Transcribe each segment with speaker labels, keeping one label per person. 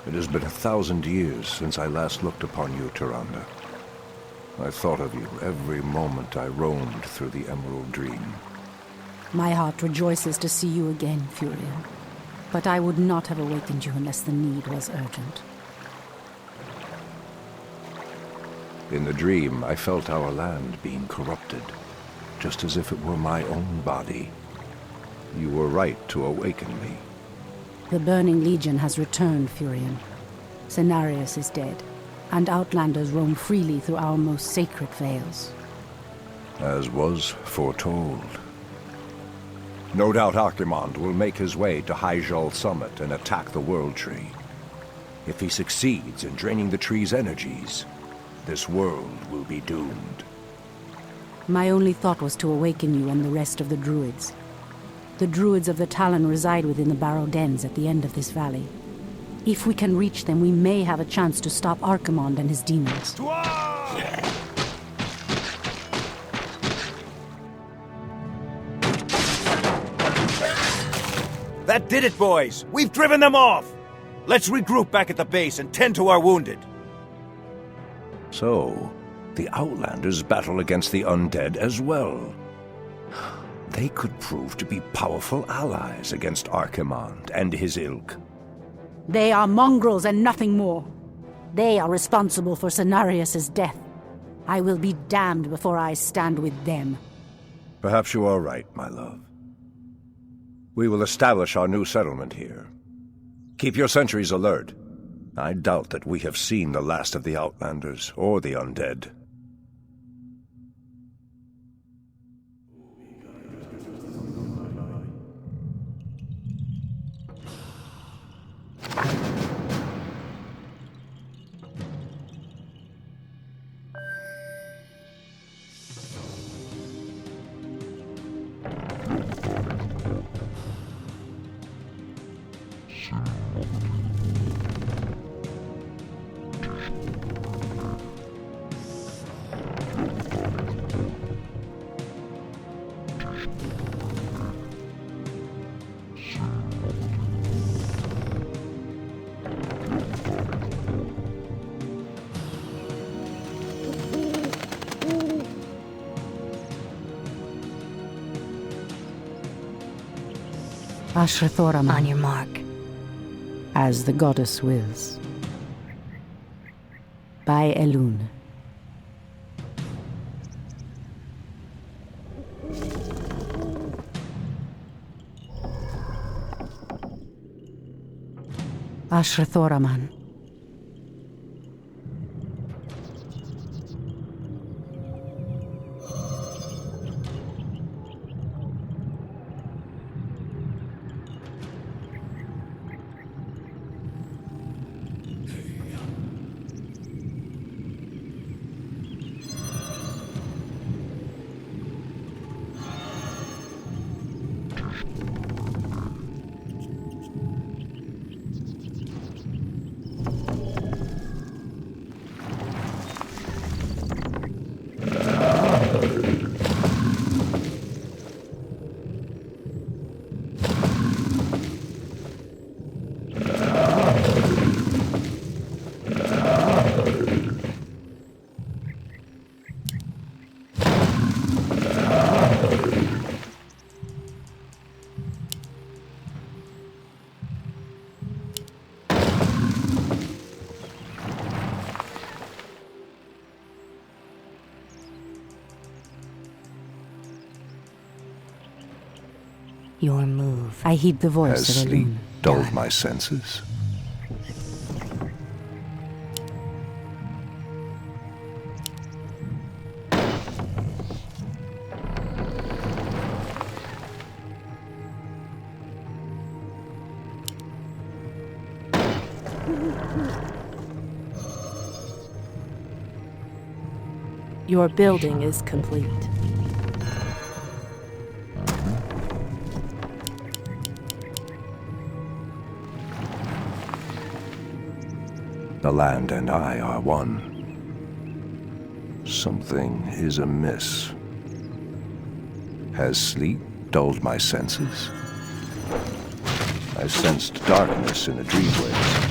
Speaker 1: It has been 1,000 years since I last looked upon you, Tyrande. I thought of you every moment I roamed through the Emerald Dream.
Speaker 2: My heart rejoices to see you again, Furion. But I would not have awakened you unless the need was urgent.
Speaker 1: In the dream, I felt our land being corrupted, just as if it were my own body. You were right to awaken me.
Speaker 2: The Burning Legion has returned, Furion. Cenarius is dead, and Outlanders roam freely through our most sacred vales.
Speaker 1: As was foretold. No doubt Archimonde will make his way to Hyjal Summit and attack the World Tree. If he succeeds in draining the tree's energies, this world will be doomed.
Speaker 2: My only thought was to awaken you and the rest of the Druids. The Druids of the Talon reside within the Barrow Dens at the end of this valley. If we can reach them, we may have a chance to stop Archimonde and his demons.
Speaker 3: That did it, boys! We've driven them off! Let's regroup back at the base and tend to our wounded.
Speaker 1: So, the Outlanders battle against the undead as well. They could prove to be powerful allies against Archimonde and his ilk.
Speaker 2: They are mongrels and nothing more. They are responsible for Cenarius' death. I will be damned before I stand with them.
Speaker 1: Perhaps you are right, my love. We will establish our new settlement here. Keep your sentries alert. I doubt that we have seen the last of the Outlanders or the undead.
Speaker 2: Ashrathoraman.
Speaker 4: On your mark.
Speaker 2: As the goddess wills. By Elune. Ashrathoraman.
Speaker 4: Your move.
Speaker 2: I heed the voice
Speaker 1: Has
Speaker 2: of
Speaker 1: sleep
Speaker 2: Elune.
Speaker 1: dulled my senses?
Speaker 5: Your building is complete.
Speaker 1: The land and I are one. Something is amiss. Has sleep dulled my senses? I sensed darkness in the dreamways.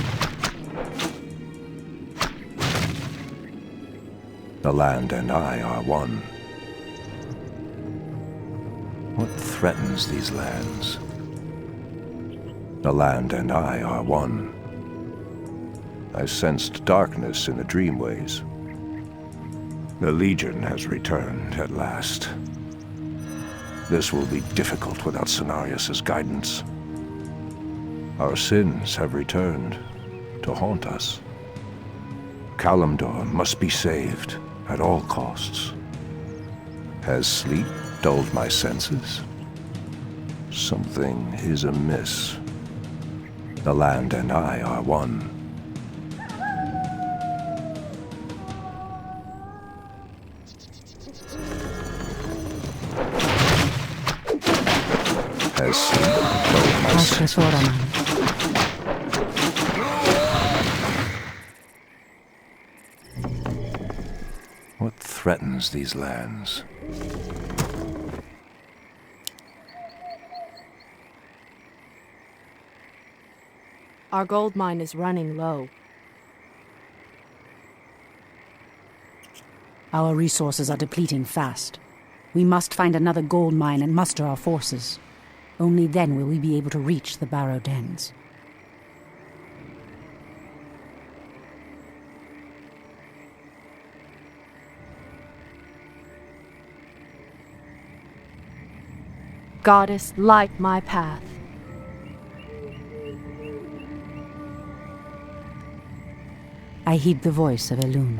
Speaker 1: The land and I are one. What threatens these lands? The land and I are one. I sensed darkness in the dreamways. The Legion has returned at last. This will be difficult without Cenarius' guidance. Our sins have returned to haunt us. Kalimdor must be saved at all costs. Has sleep dulled my senses? Something is amiss. The land and I are one. Has sleep dulled my senses? What threatens these lands?
Speaker 5: Our gold mine is running low.
Speaker 2: Our resources are depleting fast. We must find another gold mine and muster our forces. Only then will we be able to reach the Barrow Dens.
Speaker 5: Goddess, light my path.
Speaker 2: I heed the voice of Elune.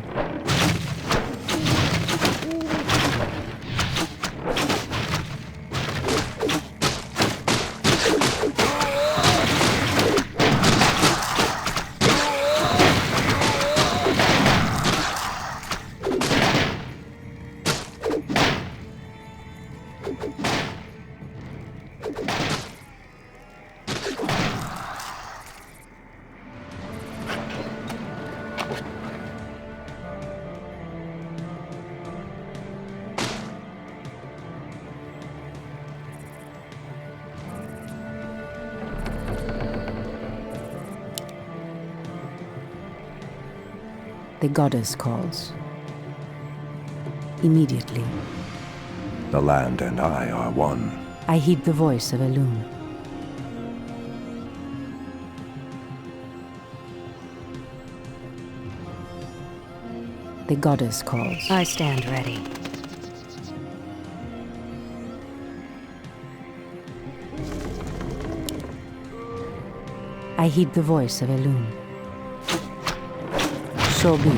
Speaker 2: The goddess calls. Immediately.
Speaker 1: The land and I are one.
Speaker 2: I heed the voice of Elune. The goddess calls.
Speaker 4: I stand ready.
Speaker 2: I heed the voice of Elune. So be it.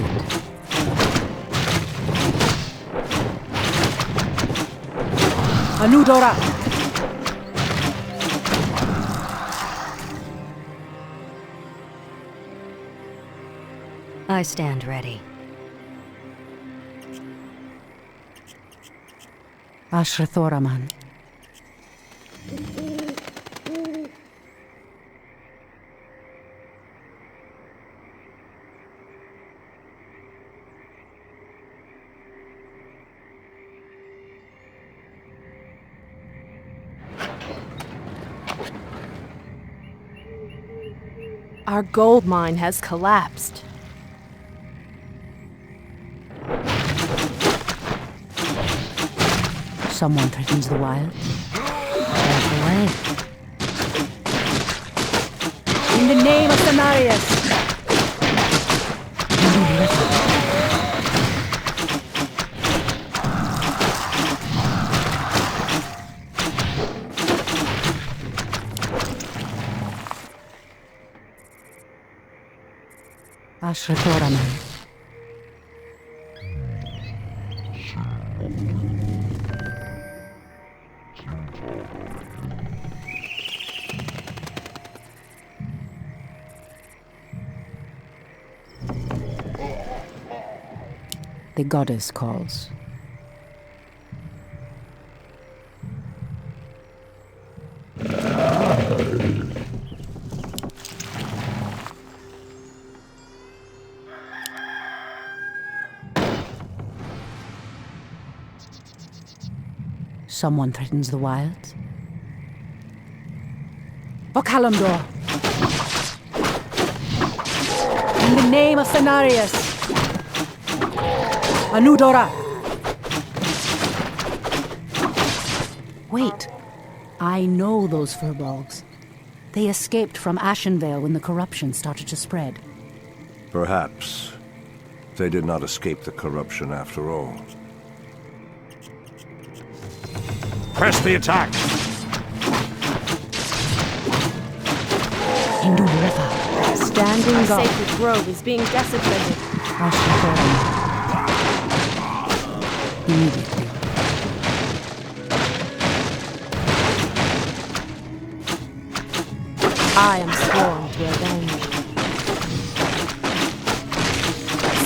Speaker 2: Anudora!
Speaker 4: I stand ready.
Speaker 2: Ashrathoraman.
Speaker 5: Our gold mine has collapsed.
Speaker 2: Someone threatens the wild.
Speaker 4: Out the way.
Speaker 5: In the name of Cenarius!
Speaker 2: Ashrathoraman. The goddess calls. Someone threatens the wilds. For Kalimdor! In the name of Cenarius! Anudora! Wait. I know those furbolgs. They escaped from Ashenvale when the corruption started to spread.
Speaker 1: Perhaps they did not escape the corruption after all.
Speaker 3: Press the attack!
Speaker 2: Standing
Speaker 5: Our
Speaker 2: guard.
Speaker 5: sacred grove is being desecrated.
Speaker 2: Immediately.
Speaker 5: I am sworn to avenge.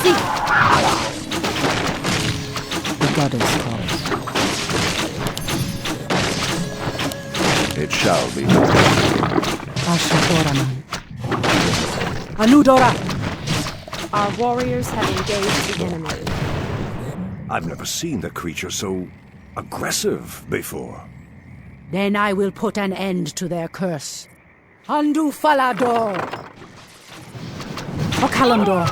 Speaker 2: See! The goddess calls.
Speaker 1: It shall be.
Speaker 2: Ashatoraman. Anudora!
Speaker 5: Our warriors have engaged the enemy.
Speaker 1: I've never seen the creature so aggressive before.
Speaker 2: Then I will put an end to their curse. Andu Falador! Okalamdor!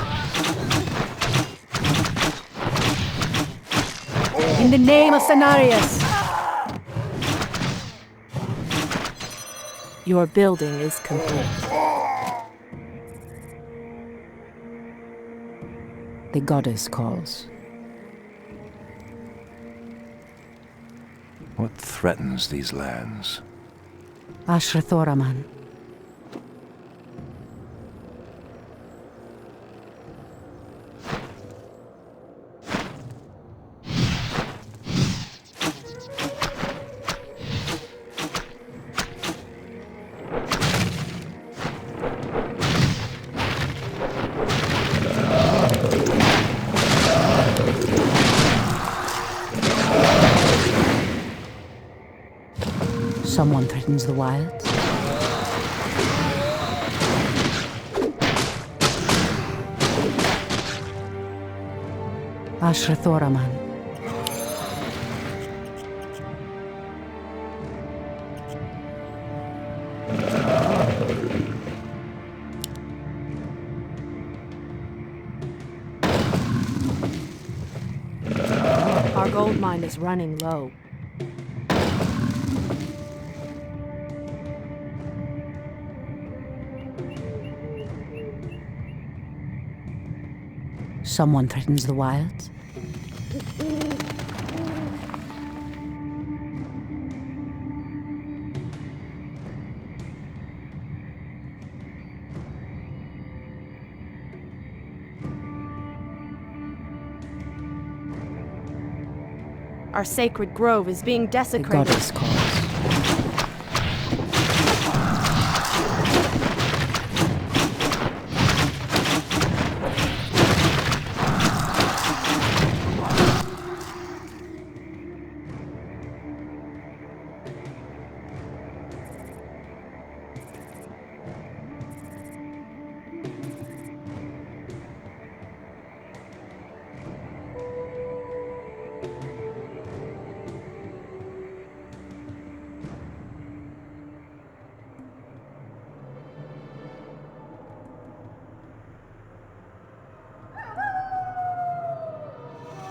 Speaker 2: In the name of Cenarius!
Speaker 5: Your building is complete.
Speaker 2: The goddess calls.
Speaker 1: What threatens these lands?
Speaker 2: Ashrathoraman. Someone threatens the wilds. Ashrathoraman.
Speaker 5: Our gold mine is running low.
Speaker 2: Someone threatens the wilds.
Speaker 5: Our sacred grove is being
Speaker 2: The
Speaker 5: desecrated.
Speaker 2: goddess calls.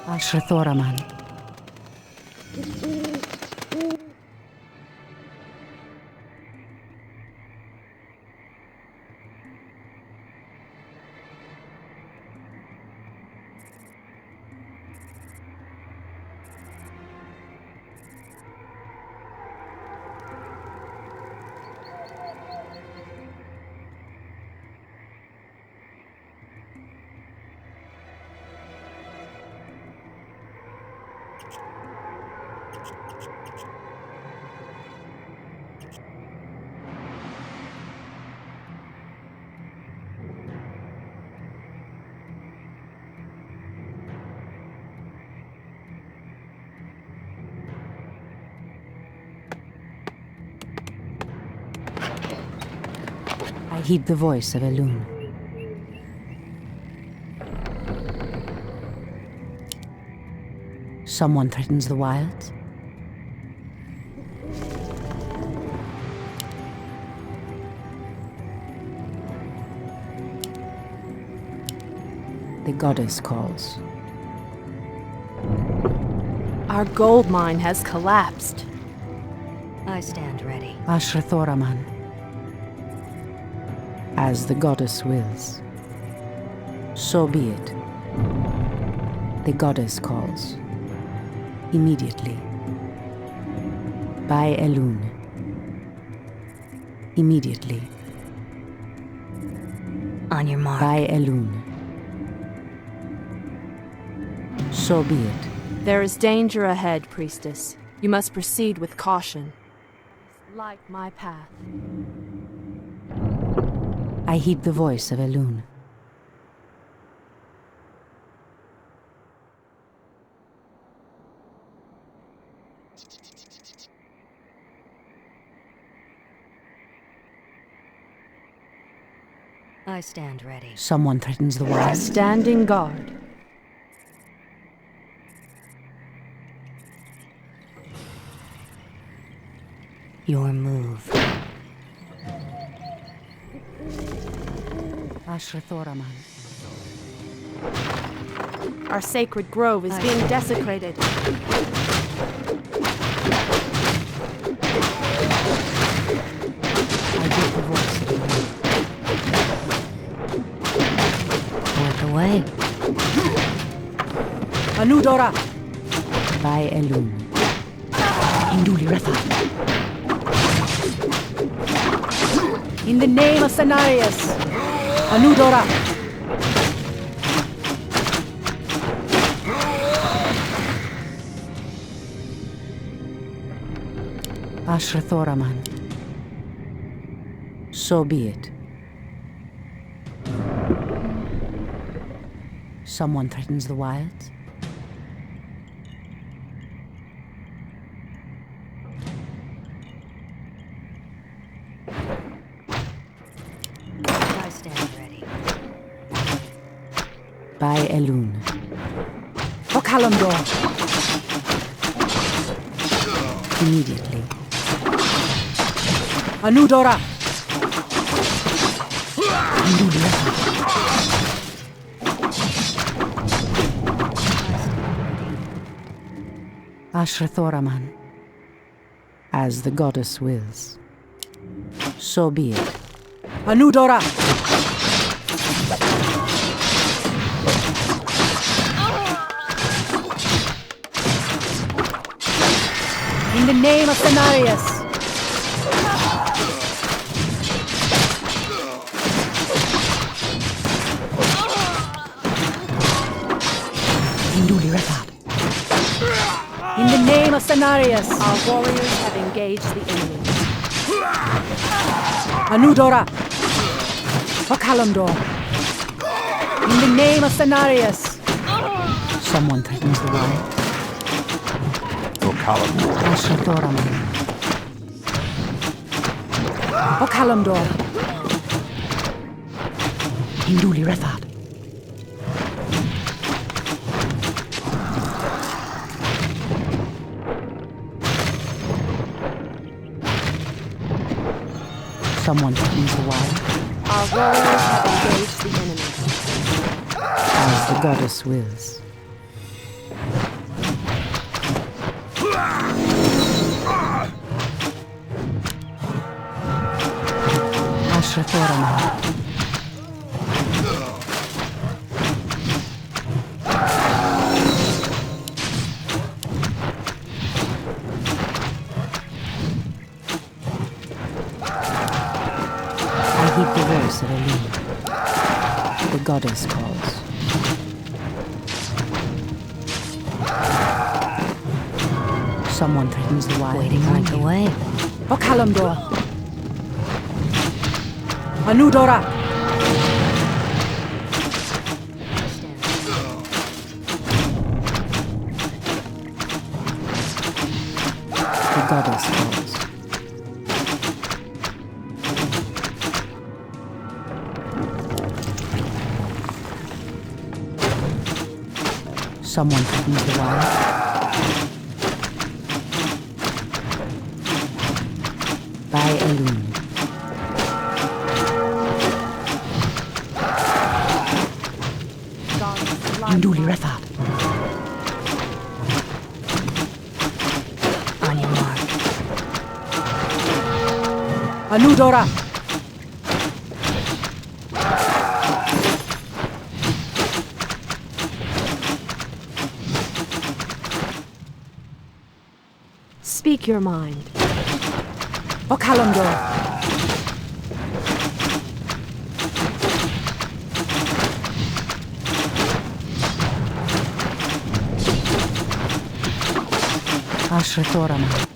Speaker 2: Ashrathoraman. I heed the voice of Elune. Someone threatens the wilds. The goddess calls.
Speaker 5: Our gold mine has collapsed.
Speaker 4: I stand ready.
Speaker 2: Ashrathoraman. As the goddess wills. So be it. The goddess calls. Immediately. By Elun. Immediately.
Speaker 4: On your mark.
Speaker 2: By Elun. So be it.
Speaker 5: There is danger ahead, priestess. You must proceed with caution. Light my path.
Speaker 2: I heed the voice of Elun.
Speaker 4: I stand ready.
Speaker 2: Someone threatens the wild.
Speaker 5: Standing guard.
Speaker 4: Your move.
Speaker 2: Ashrathoraman.
Speaker 5: Our sacred grove is being desecrated.
Speaker 2: I heed the voice of Elun.
Speaker 4: Work away.
Speaker 2: Anudora! By Elun. Induli Retha. In the name of Cenarius. Anudora! Ashrathoraman. So be it. Someone threatens the wilds?
Speaker 4: I stand ready.
Speaker 2: By Elun. Okalamdor! Immediately. Anudora! Indulira. Ashrathoraman. As the goddess wills. So be it. Anudora! In the name of Cenarius! Induli Retha. In the name of Cenarius!
Speaker 5: Our warriors have engaged the enemy.
Speaker 2: Anudora! Okalamdor! In the name of Cenarius! Someone threatens the wild.
Speaker 1: Okalamdor.
Speaker 2: Ashrathoraman. Okalamdor! Induli Retha. Someone threatens the wild.
Speaker 5: Our warriors have engaged the enemy.
Speaker 2: As the goddess wills. Ashrathoraman. I heed the voice of Elun. The goddess calls. Someone threatens the wild.
Speaker 4: Waiting like away.
Speaker 2: Okalamdor! Anudora! The goddess calls. Someone threatens the wild. By Elun. Induli Retha. Anudora!
Speaker 5: Speak your mind.
Speaker 2: Okalamdor! Ashratorama.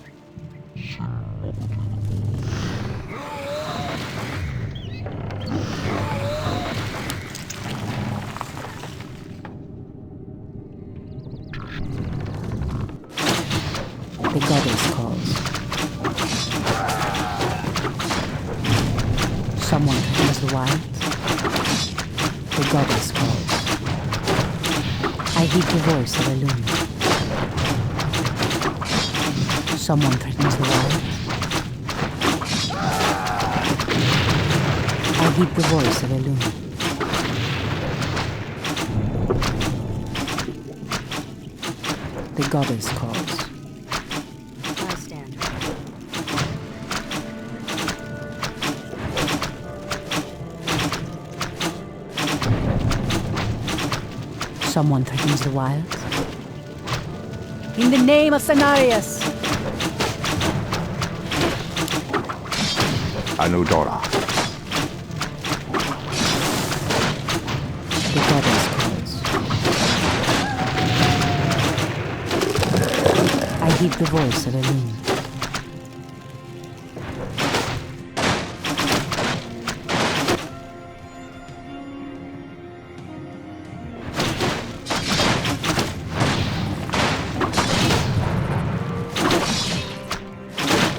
Speaker 2: The goddess calls. Someone threatens the wilds. The goddess calls. I heed the voice of Elune. Someone threatens the wilds. I heed the voice of Elune. The goddess calls.
Speaker 4: I stand.
Speaker 2: Someone threatens the wilds. In the name of Cenarius!
Speaker 1: Anudora.
Speaker 2: The goddess calls. I heed the voice of Elune.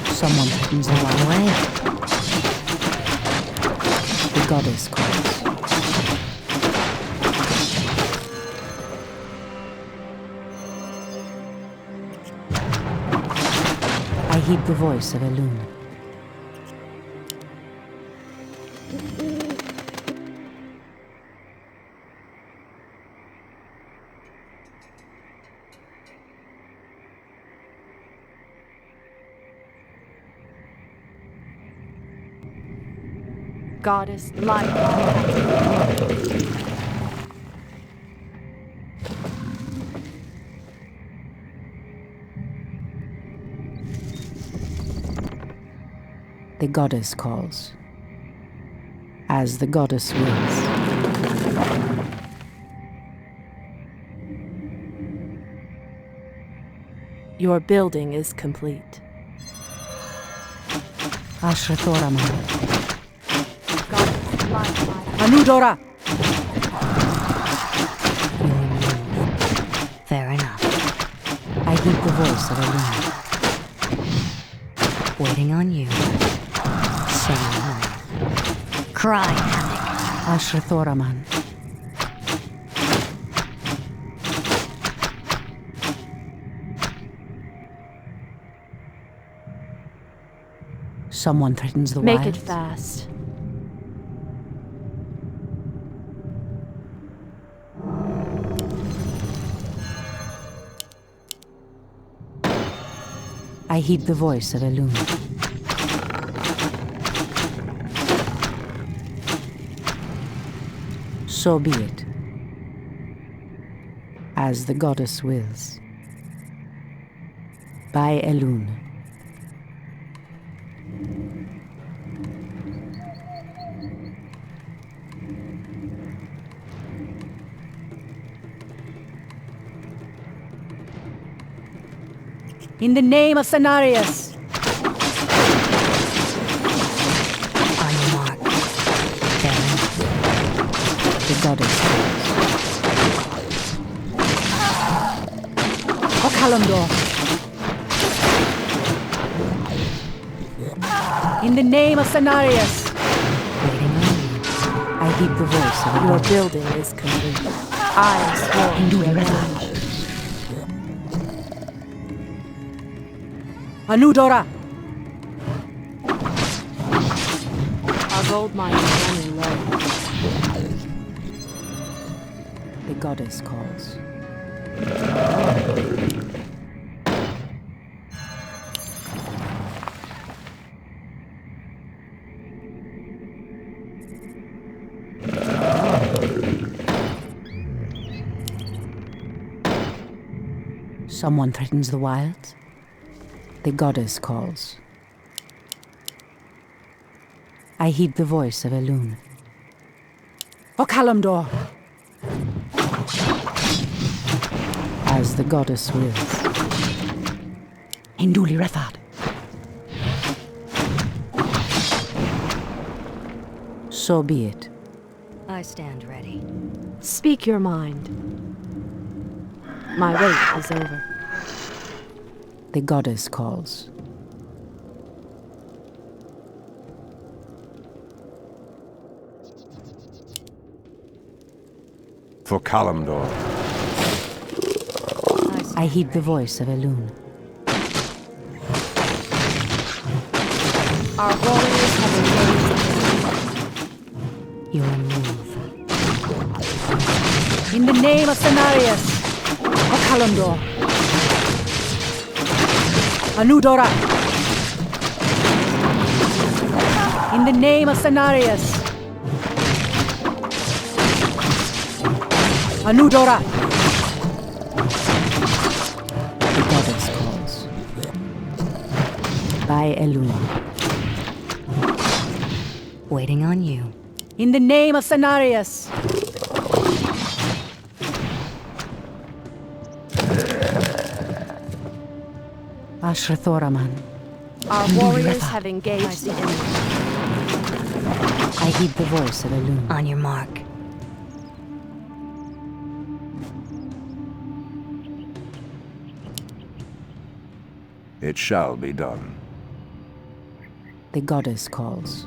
Speaker 2: Someone threatens the wild way. The goddess calls. I heed the voice of Elune.
Speaker 5: Goddess, light.
Speaker 2: The goddess calls. As the goddess wills.
Speaker 5: Your building is complete.
Speaker 2: Ashratorama.
Speaker 5: Goddess, light.
Speaker 2: Anudora!
Speaker 4: Your move. Fair enough.
Speaker 2: I heed the voice of Elune.
Speaker 4: Waiting on you. Sing along. Cry havoc.
Speaker 2: Ashrathoraman. Someone threatens the
Speaker 5: Make
Speaker 2: wilds.
Speaker 5: it fast.
Speaker 2: I heed the voice of Elune. So be it. As the goddess wills. By Elune. In the name of Cenarius!
Speaker 4: On your mark. Baron.
Speaker 2: The goddess calls. Okalamdor! In the name of Cenarius!
Speaker 4: Waiting on you.
Speaker 2: I heed the voice of the
Speaker 5: Your
Speaker 2: goddess.
Speaker 5: building is complete. I am sworn to revenge.
Speaker 2: Anudora!
Speaker 5: Our gold mine is running low.
Speaker 2: The goddess calls. Someone threatens the wilds. The goddess calls. I heed the voice of Elune. For Kalimdor! As the goddess wills. Hinduli Rethad. So be it.
Speaker 4: I stand ready.
Speaker 5: Speak your mind. My wait is over.
Speaker 2: The goddess calls.
Speaker 1: For Kalimdor.
Speaker 2: I heed the voice of Elune.
Speaker 5: Our warriors have engaged.
Speaker 2: Your move. In the name of Cenarius, of Kalimdor. Anudora. In the name of Cenarius. Anudora. The goddess calls. By Elune.
Speaker 4: Waiting on you.
Speaker 2: In the name of Cenarius. Ashrathoraman.
Speaker 5: Our warriors have engaged the enemy.
Speaker 2: I heed the voice of Elune.
Speaker 4: On your mark.
Speaker 1: It shall be done.
Speaker 2: The goddess calls.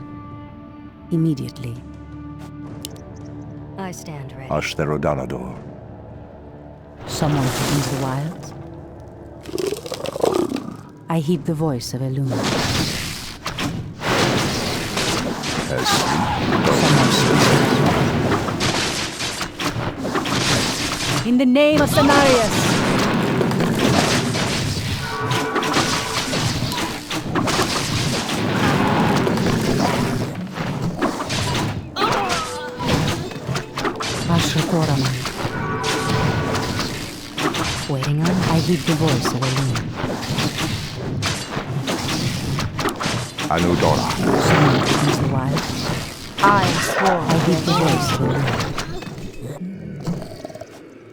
Speaker 2: Immediately.
Speaker 4: I stand ready.
Speaker 1: Ashtherodanador.
Speaker 2: Someone threatens the wilds. I heed the voice of Elune.
Speaker 1: As sleep.
Speaker 2: Someone sleeps. In the name of Cenarius. Ashrathoraman.
Speaker 4: Waiting on
Speaker 2: I heed the voice of Elune.
Speaker 1: Anudora.
Speaker 2: Someone threatens the wild.
Speaker 5: I am sworn.
Speaker 2: I heed the voice of Elune.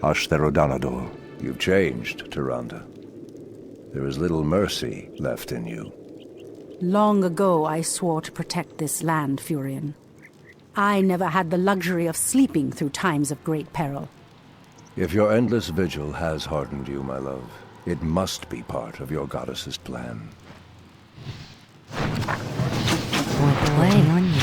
Speaker 1: Ashtherodanador. You've changed, Tyrande. There is little mercy left in you.
Speaker 2: Long ago I swore to protect this land, Furion. I never had the luxury of sleeping through times of great peril.
Speaker 1: If your endless vigil has hardened you, my love, it must be part of your goddess's plan.
Speaker 4: We're waiting on you.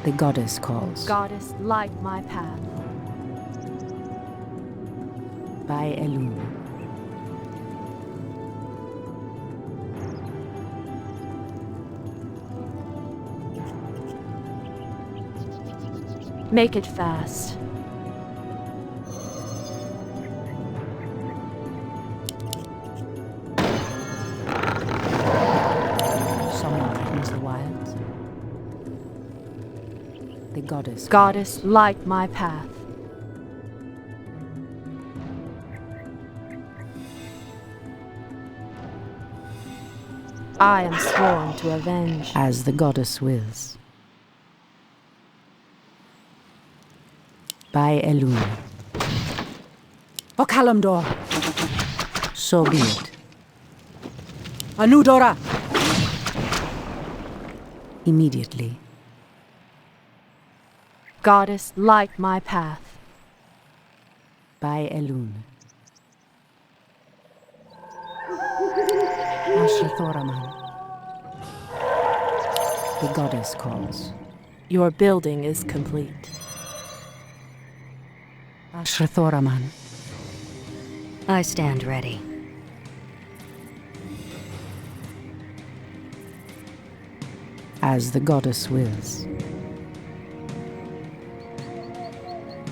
Speaker 2: The goddess calls.
Speaker 5: Goddess, light my path.
Speaker 2: By Elune.
Speaker 5: Make it fast.
Speaker 2: Someone threatens the wilds. The goddess.
Speaker 5: Goddess, light my path. I am sworn to avenge.
Speaker 2: As the goddess wills. By Elune. For Kalimdor. So be it. Anudora. Immediately.
Speaker 5: Goddess, light my path.
Speaker 2: By Elune. Ashrathoraman. The goddess calls.
Speaker 5: Your building is complete.
Speaker 2: Ashrathoraman.
Speaker 4: I stand ready.
Speaker 2: As the goddess wills.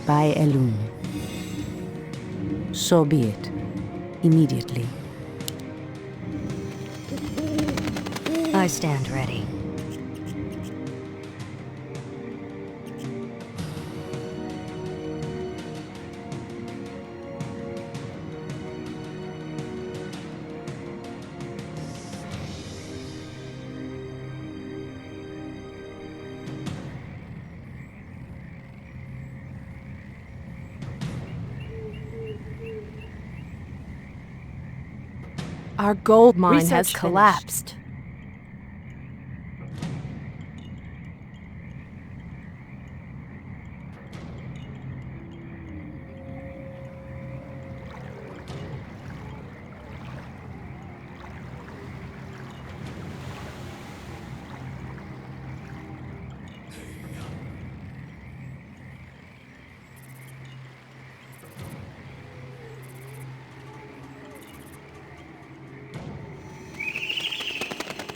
Speaker 2: By Elun. So be it. Immediately.
Speaker 4: I stand ready.
Speaker 5: Our gold mine
Speaker 4: Research
Speaker 5: has
Speaker 4: finished.
Speaker 5: collapsed.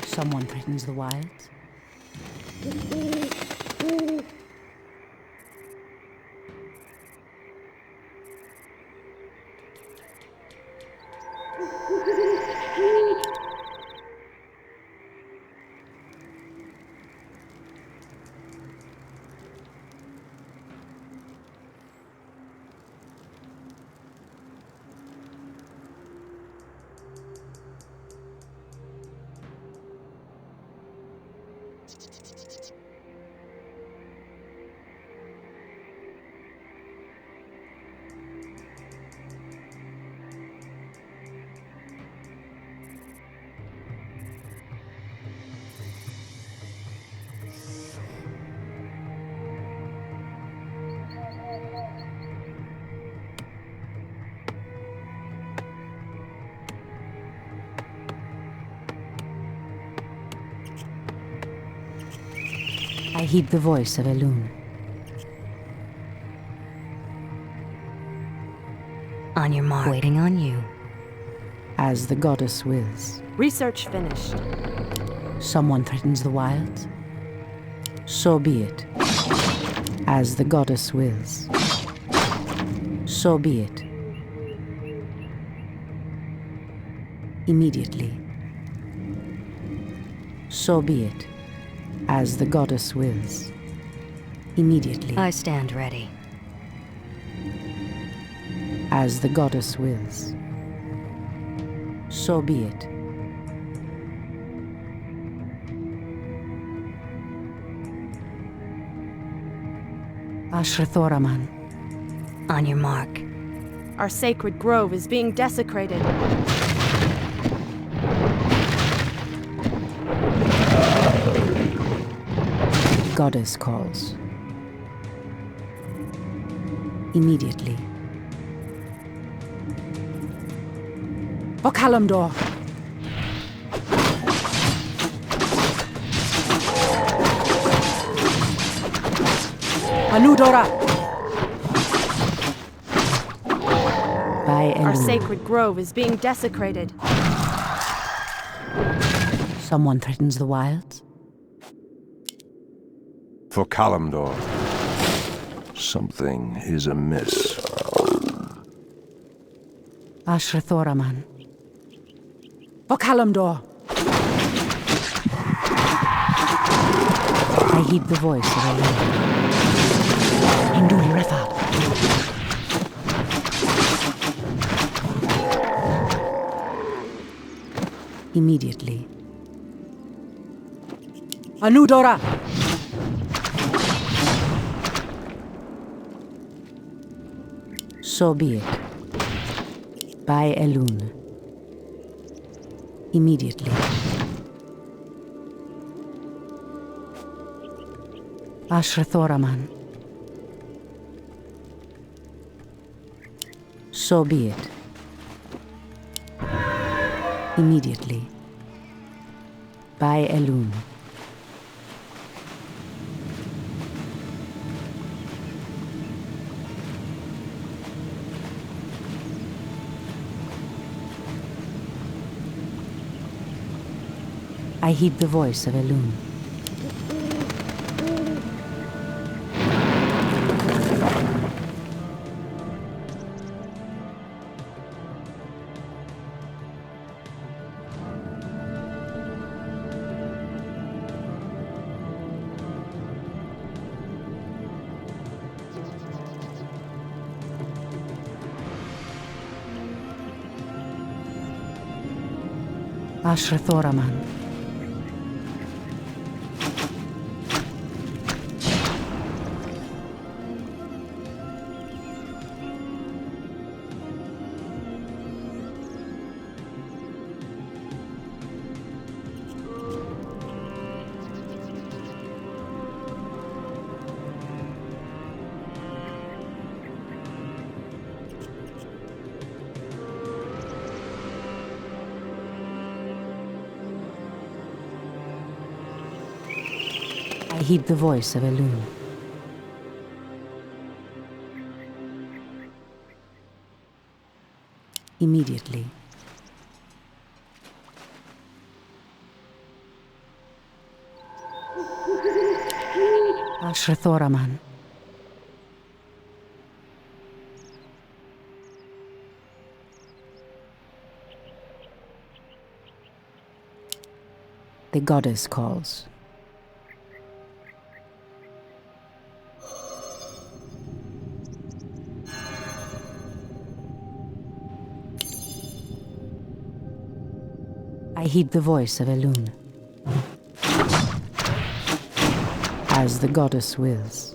Speaker 2: Someone threatens the wilds. I heed the voice of Elun.
Speaker 4: On your mark. Waiting on you.
Speaker 2: As the goddess wills.
Speaker 5: Research finished.
Speaker 2: Someone threatens the wilds. So be it. As the goddess wills. So be it. Immediately. So be it. As the goddess wills. Immediately.
Speaker 4: I stand ready.
Speaker 2: As the goddess wills. So be it. Ashrathoraman.
Speaker 4: On your mark.
Speaker 5: Our sacred grove is being desecrated.
Speaker 2: Goddess calls. Immediately. Okalamdor! Anudora! By
Speaker 5: Our
Speaker 2: Elun.
Speaker 5: sacred grove is being desecrated.
Speaker 2: Someone threatens the wilds?
Speaker 1: For Kalimdor, something is amiss.
Speaker 2: Ashrathoraman. Okalamdor! I heed the voice of Elun. Induli Refat. Immediately. Anudora! So be it. By Elun. Immediately. Ashrathoraman. So be it. Immediately. By Elun. I heed the voice of Elune. Ashrathoraman. I heed the voice of Elune. Immediately. Ashrathoraman. The goddess calls. I heed the voice of Elune. As the goddess wills.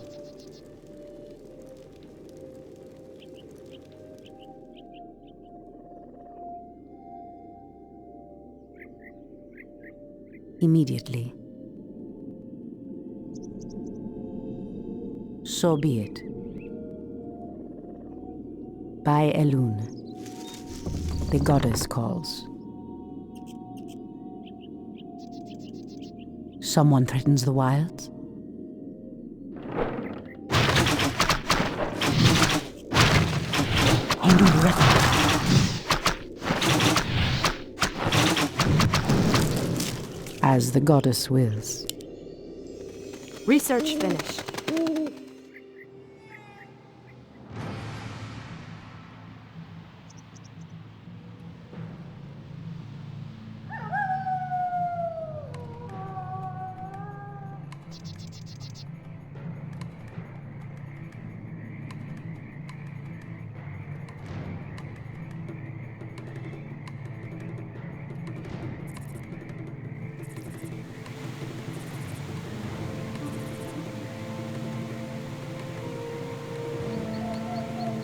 Speaker 2: Immediately. So be it. By Elune, the goddess calls. Someone threatens the wilds? As the goddess wills.
Speaker 5: Research finished.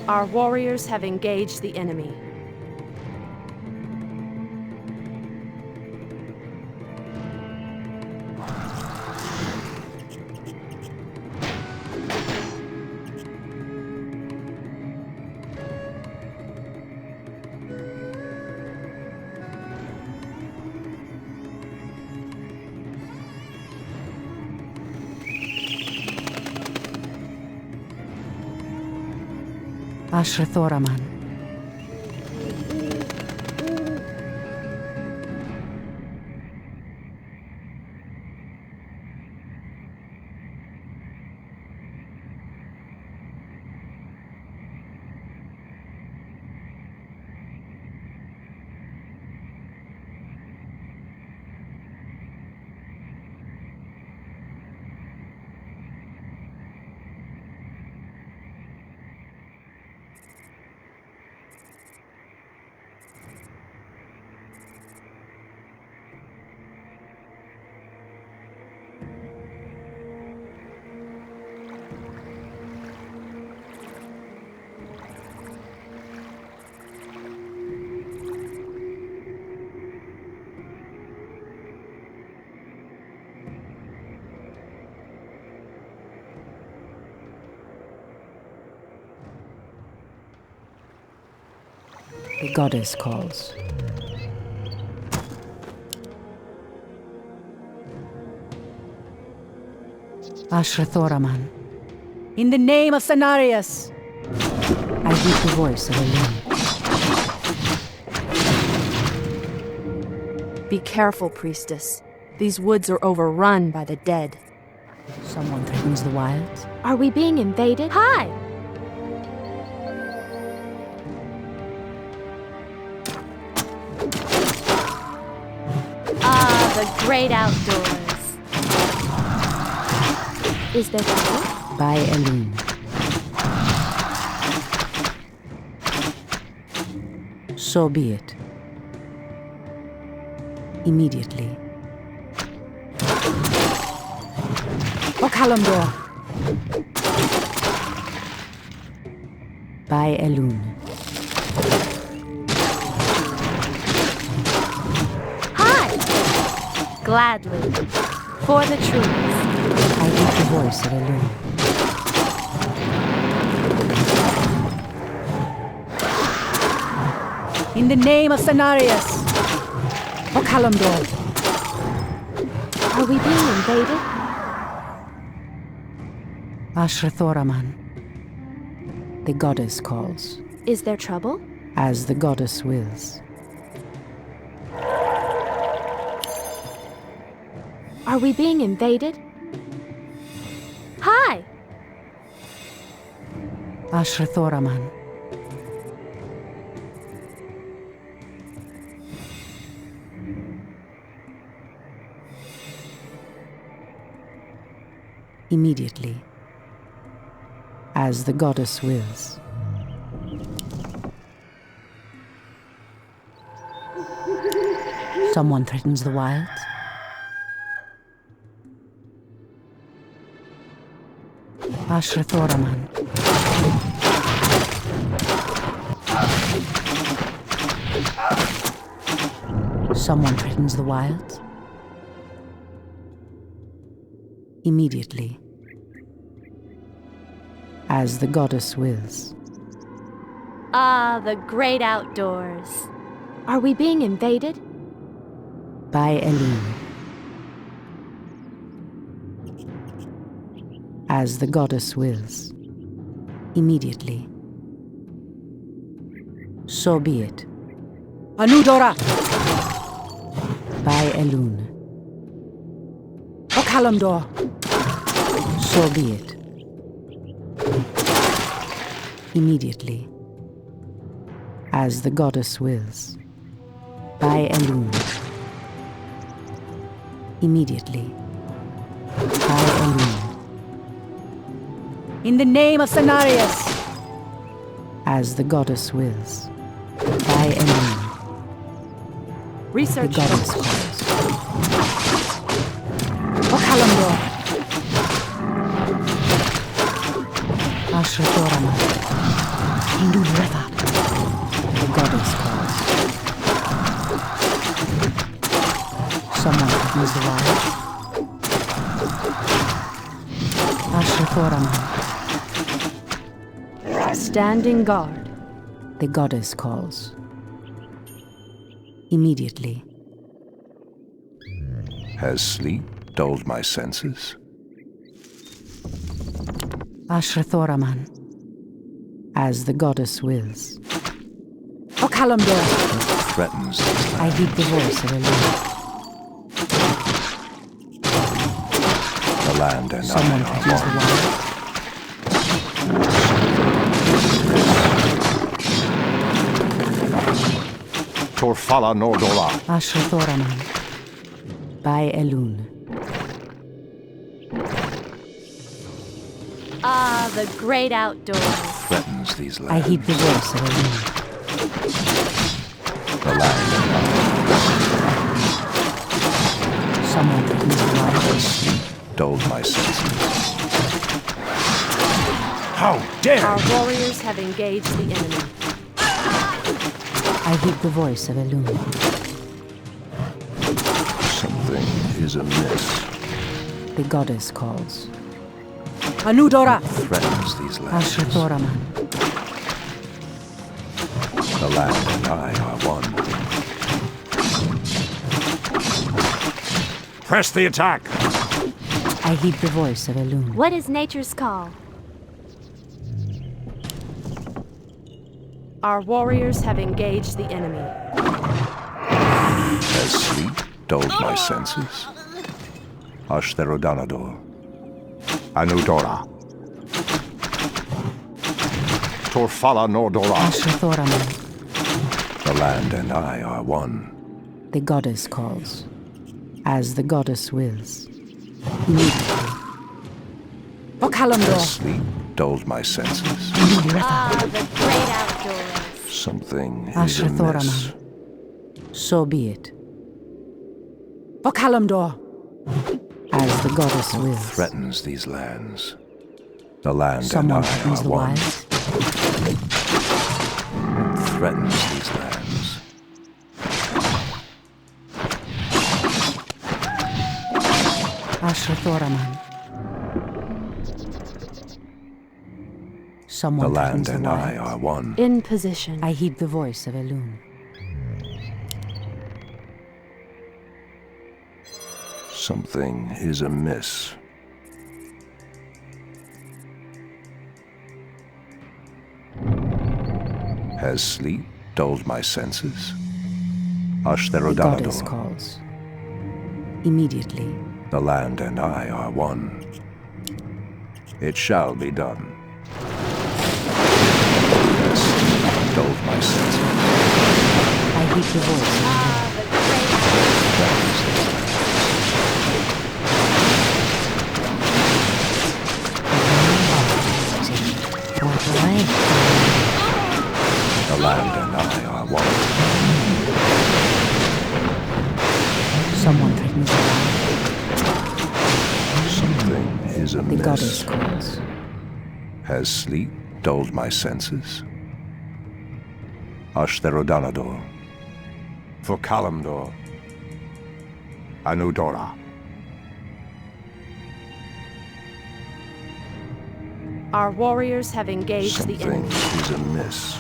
Speaker 5: Our warriors have engaged the enemy.
Speaker 2: Ashrathoraman. The goddess calls. Ashrathoraman. In the name of Cenarius! I heed the voice of Elune.
Speaker 5: Be careful, priestess. These woods are overrun by the dead.
Speaker 2: Someone threatens the wilds.
Speaker 5: Are we being invaded? Hi! Ah, the great outdoors. Is there trouble?
Speaker 2: By Elune. So be it. Immediately. O Kalimdor. By Elune.
Speaker 5: Hi! Gladly. For the trees.
Speaker 2: I hear the voice of Elune. In the name of Cenarius. O Kalimdor.
Speaker 5: Are we being invaded?
Speaker 2: Ashrathoraman. The goddess calls,
Speaker 5: Is there trouble?
Speaker 2: as the goddess wills.
Speaker 5: Are we being invaded? Hi!
Speaker 2: Ashrathoraman. Immediately, as the goddess wills. Someone threatens the wilds. Ashrathoraman. Someone threatens the wilds. Immediately, as the goddess wills.
Speaker 5: Ah, the great outdoors. Are we being invaded?
Speaker 2: By Elune. As the goddess wills. Immediately. So be it. Anudora! By Elune. O Kalimdor! So be it. Immediately. As the goddess wills. By Elune. Immediately. By Elune. In the name of Cenarius. As the goddess wills. By Elune. The
Speaker 5: Research.
Speaker 2: goddess calls. O Kalimdor. Ashrathoraman. Hindu Revat. The goddess calls. Someone threatens the wild. Ashrathoraman.
Speaker 5: Standing guard.
Speaker 2: The goddess calls. Immediately.
Speaker 1: Has sleep dulled my senses?
Speaker 2: Ashrathoraman. As the goddess wills. O Kalimdor.
Speaker 1: Threatens
Speaker 2: I heed the voice of Elune.
Speaker 1: the land and
Speaker 2: Someone
Speaker 1: I
Speaker 2: threatens the
Speaker 1: are one.
Speaker 2: wild.
Speaker 1: Torfala Nordora.
Speaker 2: Ashrathoraman. By Elune.
Speaker 5: Ah, the great outdoors.
Speaker 1: Threatens these
Speaker 2: I
Speaker 1: lands.
Speaker 2: heed the voice of Elune.
Speaker 1: The land and
Speaker 2: Someone threatens the wild.
Speaker 1: I. Sleep dulled my senses.
Speaker 3: How dare
Speaker 5: Our
Speaker 3: you!
Speaker 5: warriors have engaged the enemy.
Speaker 2: I heed the voice of Elune.
Speaker 1: Something is amiss.
Speaker 2: The goddess calls. Anudora!
Speaker 1: Threatens these lands.
Speaker 2: Ashrathoraman.
Speaker 1: The land and I are one.
Speaker 3: Press the attack!
Speaker 2: I heed the voice of Elune.
Speaker 5: What is nature's call? Our warriors have engaged the enemy.
Speaker 1: Has sleep dulled my senses? Ashtherodanador. Anudora. Torfala Nordora.
Speaker 2: Ashrathoraman.
Speaker 1: The land and I are one.
Speaker 2: The goddess calls, as the goddess wills. Immediately. For Kalimdor.
Speaker 1: Sleep dulled my senses.
Speaker 6: Ah, the great outdoors.
Speaker 1: Something is amiss.
Speaker 2: Ashrathoraman. So be it. For Kalimdor. As the goddess wills.
Speaker 1: Threatens these lands. The land
Speaker 2: Someone
Speaker 1: and I
Speaker 2: threatens
Speaker 1: are
Speaker 2: the
Speaker 1: one.
Speaker 2: wilds.
Speaker 1: Threatens these lands.
Speaker 2: Ashrathoraman. Someone
Speaker 1: The land
Speaker 2: threatens the
Speaker 1: and I
Speaker 2: wilds.
Speaker 1: are one.
Speaker 5: In position.
Speaker 2: I heed the voice of Elune.
Speaker 1: Something is amiss. Has sleep dulled my senses?
Speaker 2: The goddess
Speaker 1: Ashtherodanador.
Speaker 2: calls. Immediately.
Speaker 1: The land and I are one. It shall be done. Has sleep dulled my senses?
Speaker 2: I heed the voice of Elune.
Speaker 6: Ah, the great
Speaker 1: Threatens these lands. The land and I are one.
Speaker 2: Someone threatens the wild.
Speaker 1: Something is
Speaker 2: The
Speaker 1: amiss.
Speaker 2: goddess calls.
Speaker 1: Has sleep dulled my senses? Ashtherodanador. For Kalimdor. Anudora.
Speaker 5: Our warriors have engaged the
Speaker 1: Something
Speaker 5: enemy.
Speaker 1: is amiss.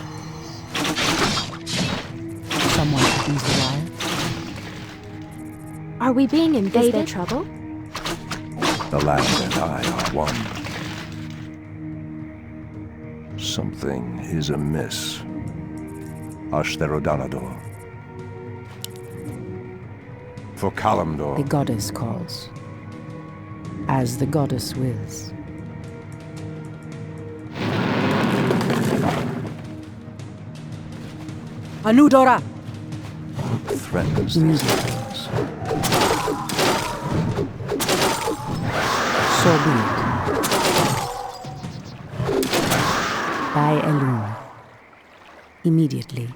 Speaker 2: Someone threatens the wild.
Speaker 5: Are we being invaded?
Speaker 6: Is there trouble?
Speaker 1: The land and I are one. Something is amiss. Ashtherodanador. For
Speaker 2: The
Speaker 1: Kalimdor.
Speaker 2: goddess calls. As the goddess wills. Anudora!
Speaker 1: Threatens these lands.
Speaker 2: So be it. By Elune. Immediately.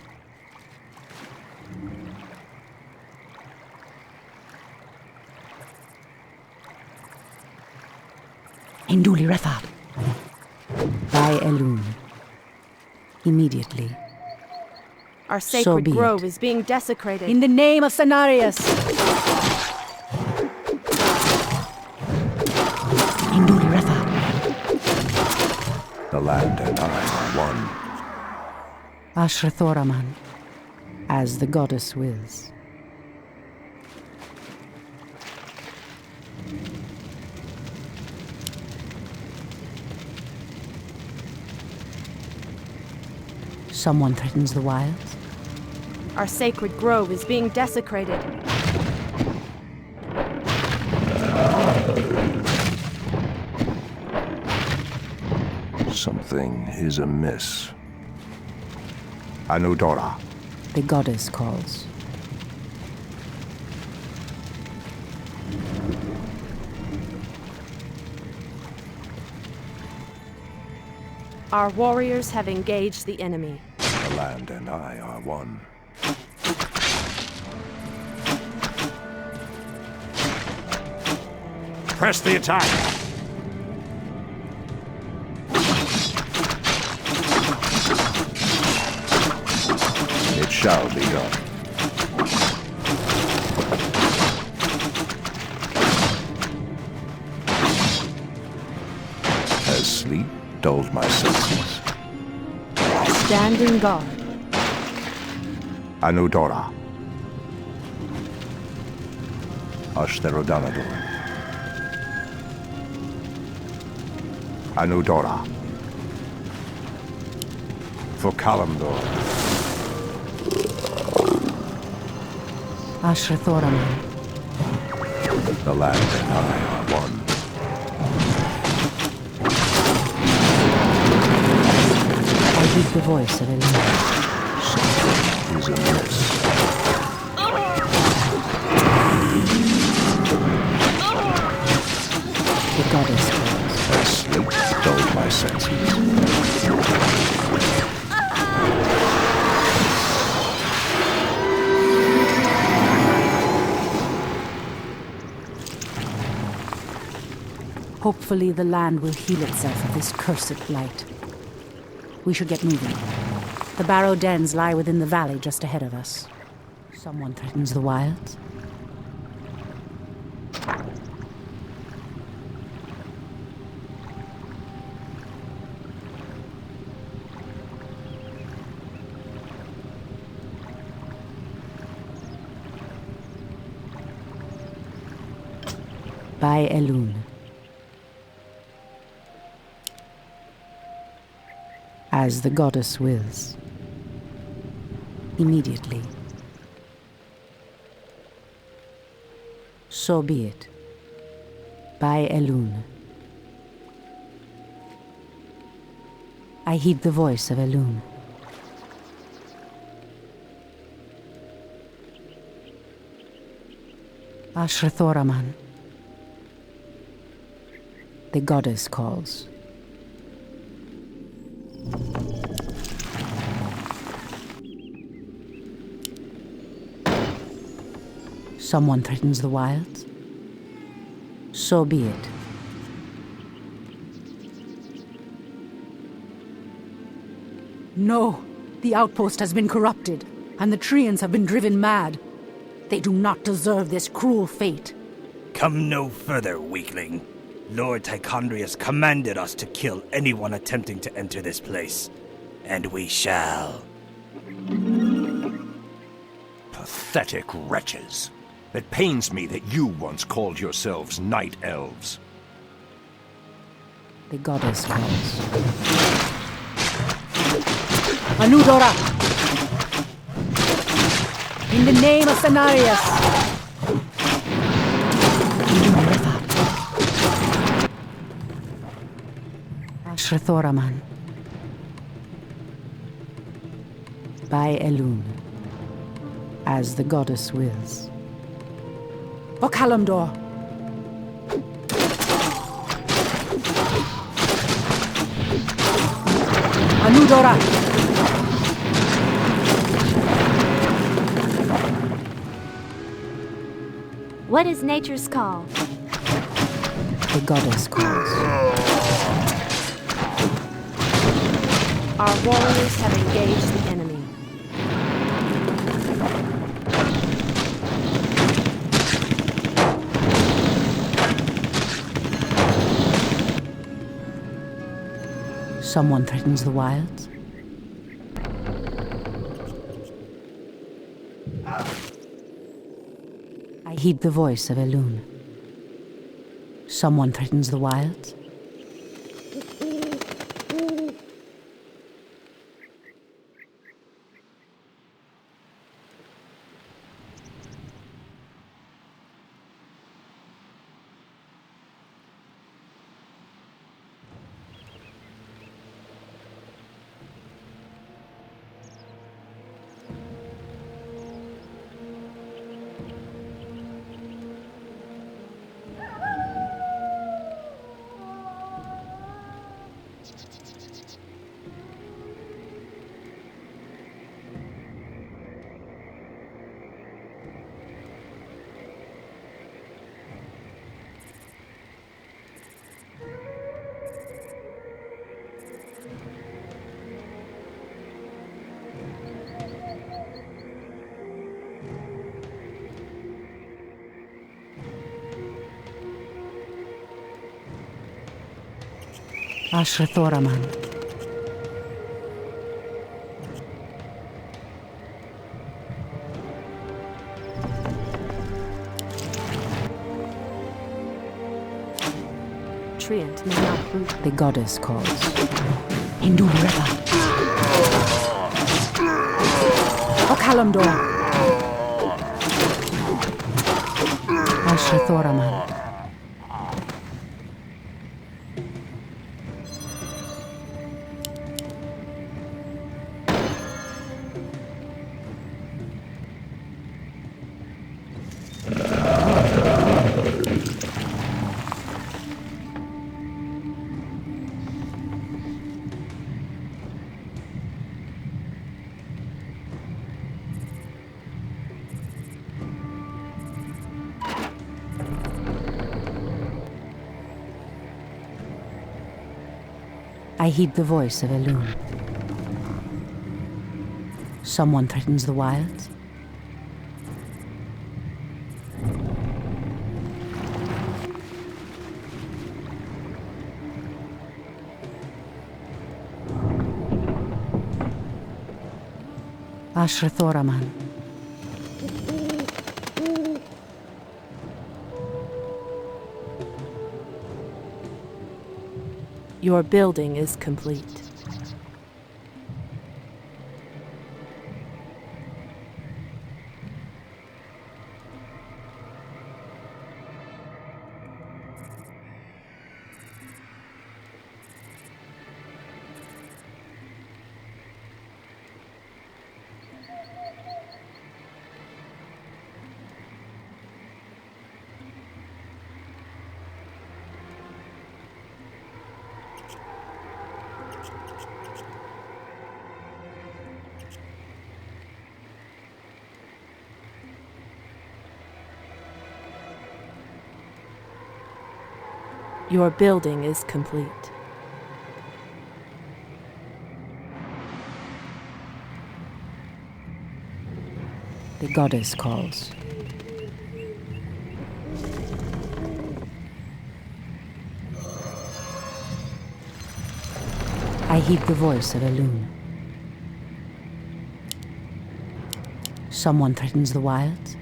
Speaker 2: Induli Rethab. By Elune. Immediately.
Speaker 5: Our
Speaker 2: So
Speaker 5: sacred
Speaker 2: be it.
Speaker 5: grove is being desecrated.
Speaker 2: In the name of Cenarius! Induli Rethab.
Speaker 1: The land and I are one.
Speaker 2: Ashrathoraman. As the goddess wills. Someone threatens the wilds.
Speaker 5: Our sacred grove is being desecrated.
Speaker 1: Something is amiss. Anudora.
Speaker 2: The goddess calls.
Speaker 5: Our warriors have engaged the enemy.
Speaker 1: The land and I are one.
Speaker 3: Press the attack!
Speaker 1: It shall be done. Has sleep dulled my senses?
Speaker 5: Standing guard.
Speaker 1: Anudora. Ashtherodanador. Anudora. For Kalimdor.
Speaker 2: Ashrathoraman.
Speaker 1: The land and I are one.
Speaker 2: I heed the voice of Elena.
Speaker 1: Something is amiss.
Speaker 2: The goddess calls.
Speaker 1: As sleep dulled my senses.
Speaker 2: Hopefully the land will heal itself of this cursed blight. We should get moving. The barrow dens lie within the valley just ahead of us. Someone threatens the wilds. By Elune. As the goddess wills. Immediately. So be it. By Elune. I heed the voice of Elune. Ashrathoraman. The goddess calls. Someone threatens the wilds. So be it. No! The outpost has been corrupted, and the Treants have been driven mad. They do not deserve this cruel fate.
Speaker 7: Come no further, weakling. Lord Tichondrius commanded us to kill anyone attempting to enter this place. And we shall.
Speaker 1: Pathetic wretches. It pains me that you once called yourselves night elves.
Speaker 2: The goddess calls. Anudora! In the name of Cenarius! Ashrathoraman. By Elune. As the goddess wills. Okalamdor! Anudora!
Speaker 6: What is nature's call?
Speaker 2: The goddess calls.
Speaker 5: Our warriors have engaged the enemy.
Speaker 2: Someone threatens the wilds. I heed the voice of Elune. Someone threatens the wilds. Ashrathoraman.
Speaker 5: Treant may not prove.
Speaker 2: The goddess calls. Hindu River. Okalamdor. Ashrathoraman. I heed the voice of Elune. Someone threatens the wilds? Ashrathoraman.
Speaker 5: Your building is complete. Your building is complete.
Speaker 2: The goddess calls. I heed the voice of Elune. Someone threatens the wilds?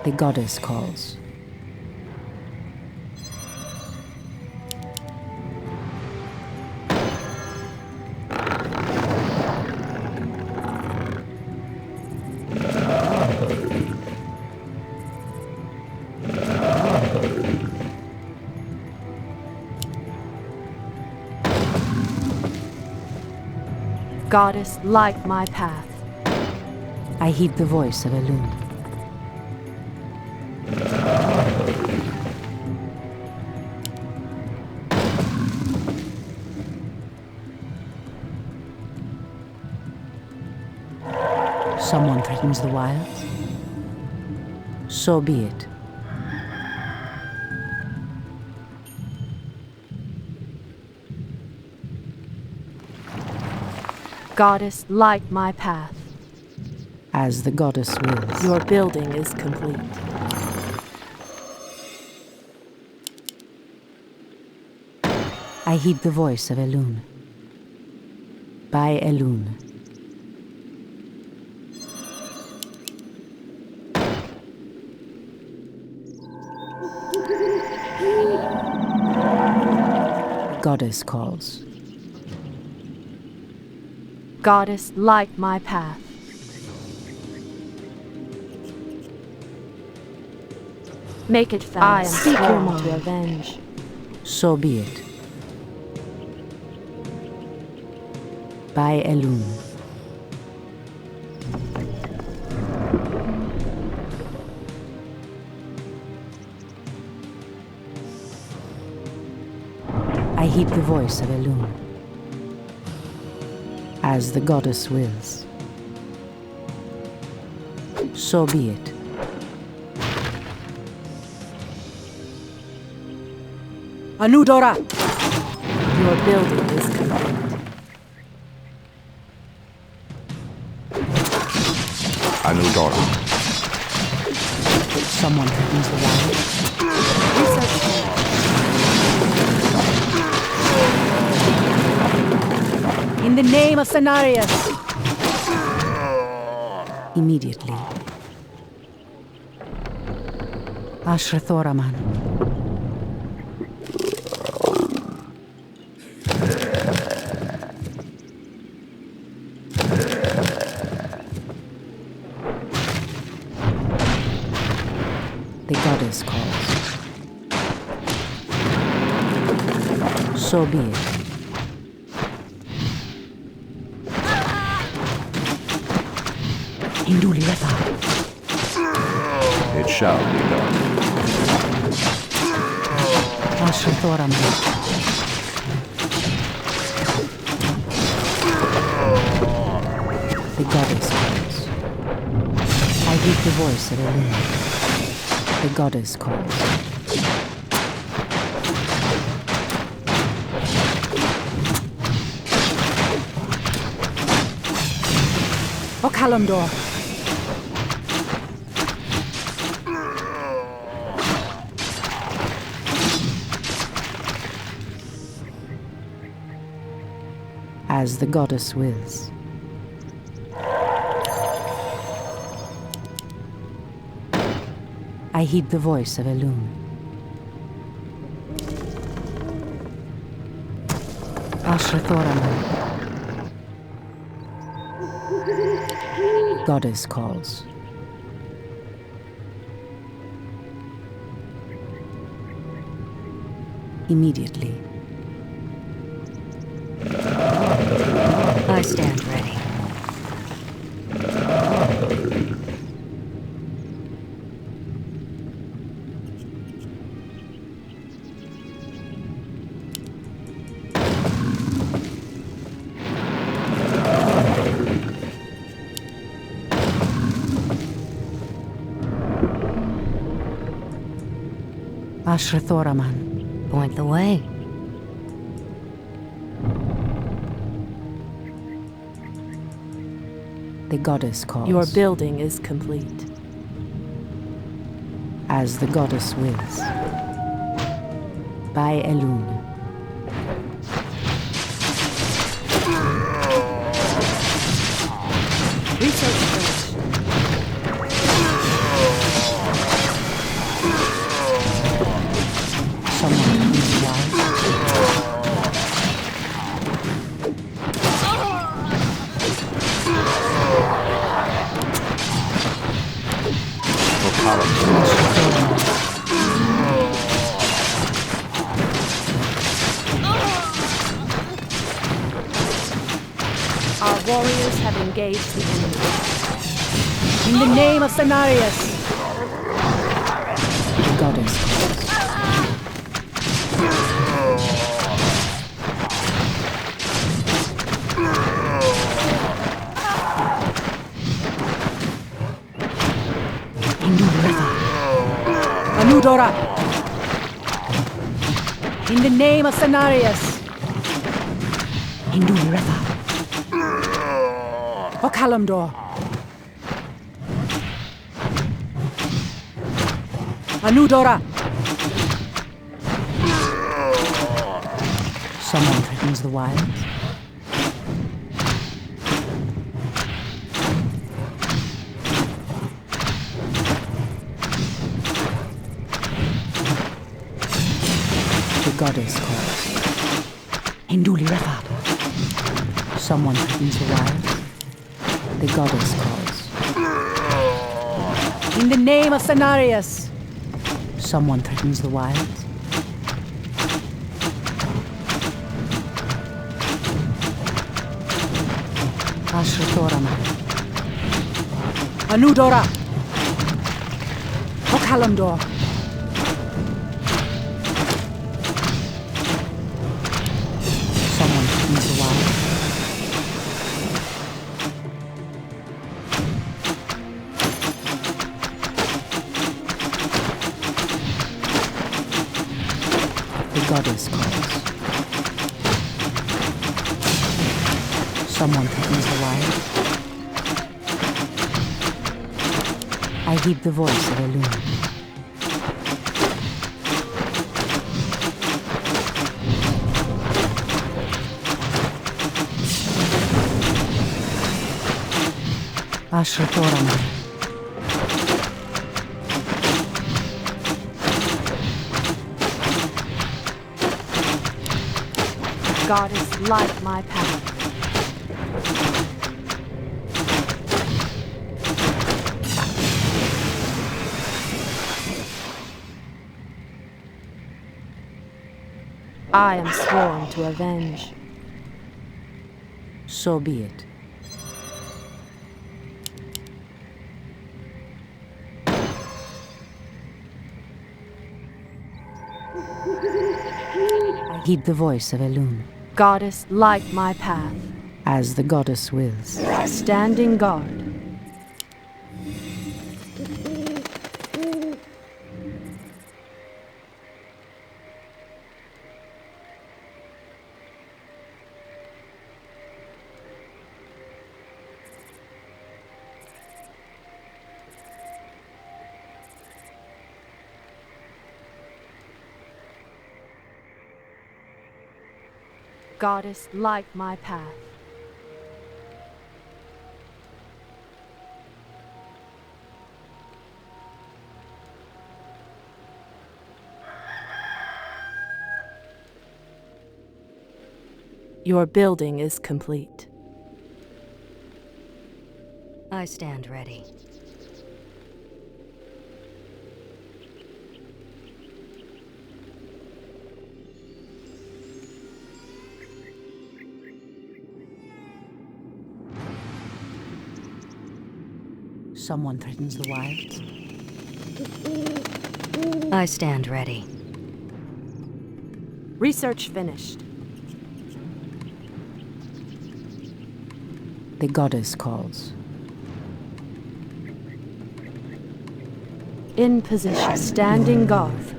Speaker 2: The goddess calls.
Speaker 5: Goddess, light my path.
Speaker 2: I heed the voice of Elune. Someone threatens the wilds? So be it.
Speaker 5: Goddess, light my path.
Speaker 2: As the goddess wills.
Speaker 5: Your building is complete.
Speaker 2: I heed the voice of Elune. By Elune. The goddess calls.
Speaker 5: Goddess, light my path. Make it fast. I am sworn to avenge.
Speaker 2: So be it. By Elune. I heed the voice of Elune. As the goddess wills. So be it. Anudora!
Speaker 5: Your building is complete.
Speaker 1: Anudora.
Speaker 2: Someone threatens the wild. In the name of Cenarius! Immediately. Ashrathoraman. The goddess calls. So be it. Induli Retha.
Speaker 1: It shall be done.
Speaker 2: Ashrathoram. The goddess calls. I heed the voice of Elune. The goddess calls. O Kalimdor. As the goddess wills. I heed the voice of Elune. Ashrathoraman. Goddess calls. Immediately.
Speaker 4: I stand ready.
Speaker 2: Ashrathoraman.
Speaker 4: Point the way.
Speaker 2: The goddess calls.
Speaker 5: Your building is complete.
Speaker 2: As the goddess wills. By Elune.
Speaker 5: Research village.
Speaker 2: Someone who's wise.
Speaker 1: For Kalimdor.
Speaker 5: Our warriors have engaged the enemy.
Speaker 2: In the name of Cenarius. The goddess calls. Anudora! In the name of Cenarius! Induliretha! O Kalimdor! Anudora! Someone threatens the wilds. The goddess calls. Induliretha! Someone threatens the wilds. The goddess calls. In the name of Cenarius! Someone threatens the wilds. Ashrathoraman. Anudora! O Kalimdor! Someone threatens the wilds. The goddess calls. Someone threatens the wild. I heed the voice of Elune. Ashrathoraman.
Speaker 5: Goddess, light my path. I am sworn to avenge.
Speaker 2: So be it. I heed the voice of Elune.
Speaker 5: Goddess, light my path.
Speaker 2: As the goddess wills.
Speaker 5: Standing guard. Goddess, light my path. Your building is complete.
Speaker 4: I stand ready.
Speaker 2: Someone threatens the wilds.
Speaker 4: I stand ready.
Speaker 5: Research finished.
Speaker 2: The goddess calls.
Speaker 5: In position. Standing guard.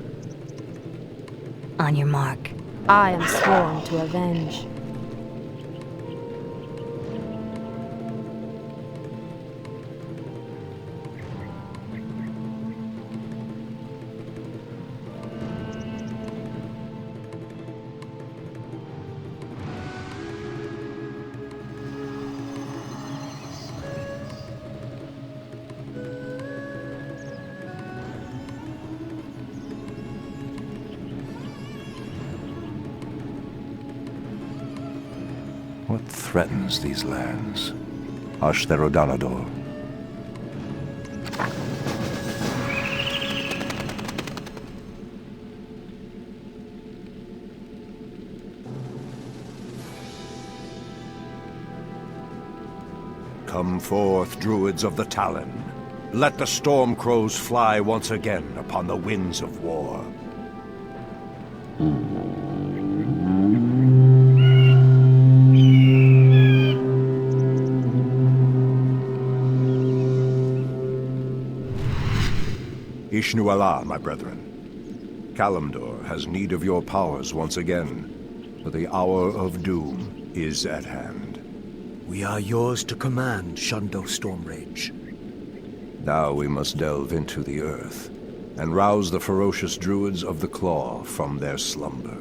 Speaker 4: On your mark.
Speaker 5: I am sworn to avenge.
Speaker 1: What threatens these lands? Ashtherodanador. Come forth, Druids of the Talon. Let the storm crows fly once again upon the winds of war. Ishnu Allah, my brethren. Kalimdor has need of your powers once again, for the hour of doom is at hand.
Speaker 8: We are yours to command, Shundo Stormrage.
Speaker 1: Now we must delve into the earth, and rouse the ferocious Druids of the Claw from their slumber.